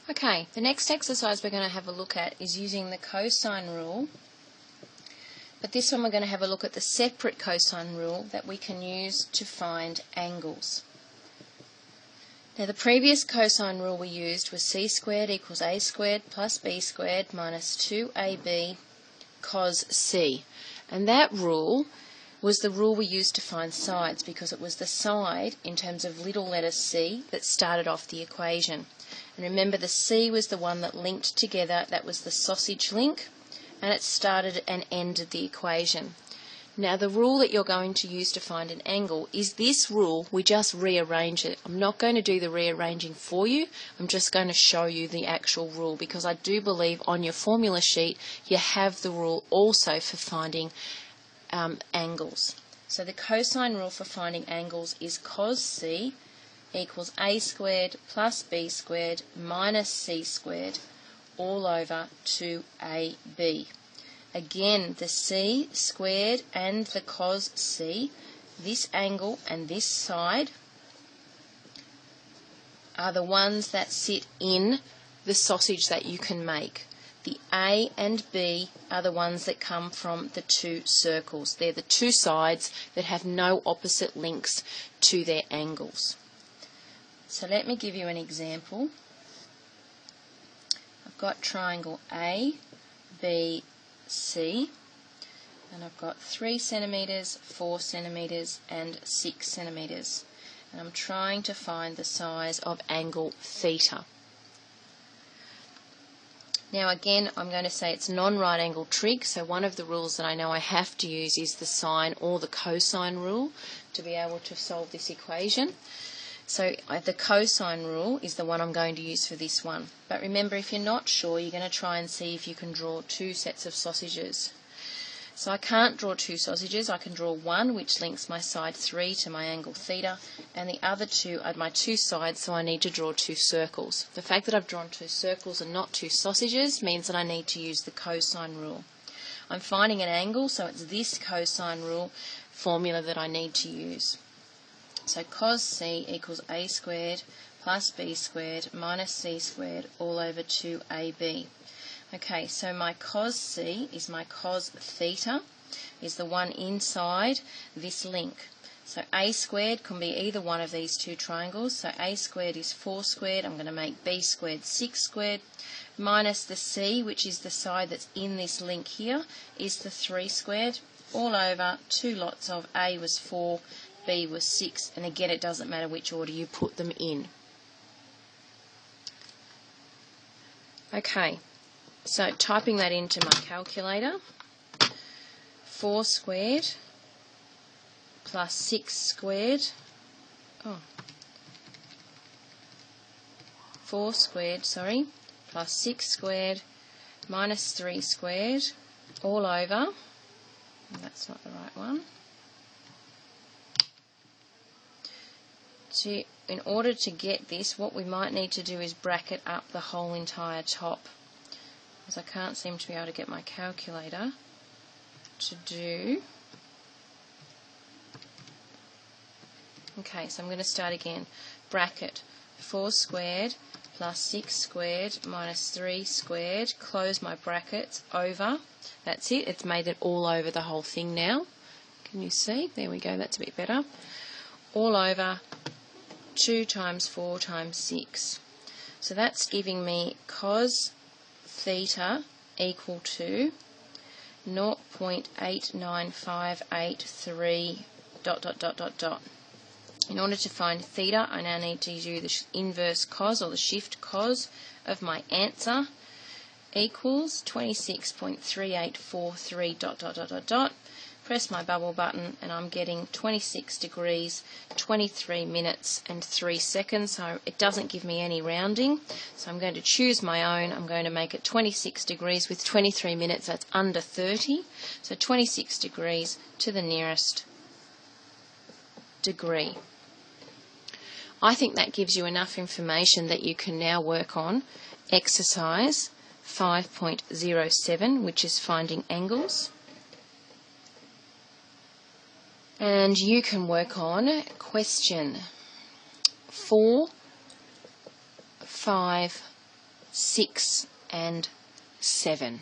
Okay, the next exercise we're going to have a look at is using the cosine rule, but this one we're going to have a look at the separate cosine rule that we can use to find angles. Now the previous cosine rule we used was c squared equals a squared plus b squared minus 2ab cos c, and that rule was the rule we used to find sides because it was the side in terms of little letter c that started off the equation. And remember, the c was the one that linked together, that was the sausage link, and it started and ended the equation. Now the rule that you're going to use to find an angle is this rule, we just rearrange it. I'm not going to do the rearranging for you, I'm just going to show you the actual rule because I do believe on your formula sheet you have the rule also for finding angles. So the cosine rule for finding angles is cos c equals a squared plus b squared minus c squared all over 2ab. Again, the c squared and the cos c, this angle and this side, are the ones that sit in the sausage that you can make. The A and B are the ones that come from the two circles. They're the two sides that have no opposite links to their angles. So let me give you an example. I've got triangle A, B, C, and I've got 3 centimetres, 4 centimetres and 6 centimetres. And I'm trying to find the size of angle theta. Now again, I'm going to say it's non-right angle trig, so one of the rules that I know I have to use is the sine or the cosine rule to be able to solve this equation. So the cosine rule is the one I'm going to use for this one. But remember, if you're not sure, you're going to try and see if you can draw 2 sets of sausages. So I can't draw 2 sausages, I can draw one which links my side 3 to my angle theta, and the other 2 are my 2 sides, so I need to draw 2 circles. The fact that I've drawn 2 circles and not 2 sausages means that I need to use the cosine rule. I'm finding an angle, so it's this cosine rule formula that I need to use. So cos c equals a squared plus b squared minus c squared all over 2ab. Okay, so my cos c is my cos theta, is the one inside this link. So a squared can be either one of these 2 triangles. So a squared is 4 squared, I'm going to make b squared 6 squared, minus the c, which is the side that's in this link here, is the 3 squared, all over 2 lots of a was 4, b was 6, and again it doesn't matter which order you put them in. Okay. So typing that into my calculator, 4 squared plus 6 squared, 4 squared, plus 6 squared minus 3 squared all over, that's not the right one. In order to get this, what we might need to do is bracket up the whole entire top, because I can't seem to be able to get my calculator to do. Okay, so I'm going to start again. Bracket 4 squared plus 6 squared minus 3 squared, close my brackets, over, that's it, it's made it all over the whole thing now. Can you see? There we go, that's a bit better. All over 2 times 4 times 6. So that's giving me cos theta equal to 0.89583 ... In order to find theta, I now need to do the inverse cos or the shift cos of my answer, equals 26.3843 ... Press my bubble button and I'm getting 26 degrees, 23 minutes and 3 seconds, so it doesn't give me any rounding. So I'm going to choose my own. I'm going to make it 26 degrees with 23 minutes, that's under 30. So 26 degrees to the nearest degree. I think that gives you enough information that you can now work on exercise 5.07, which is finding angles. And you can work on question 4, 5, 6 and 7.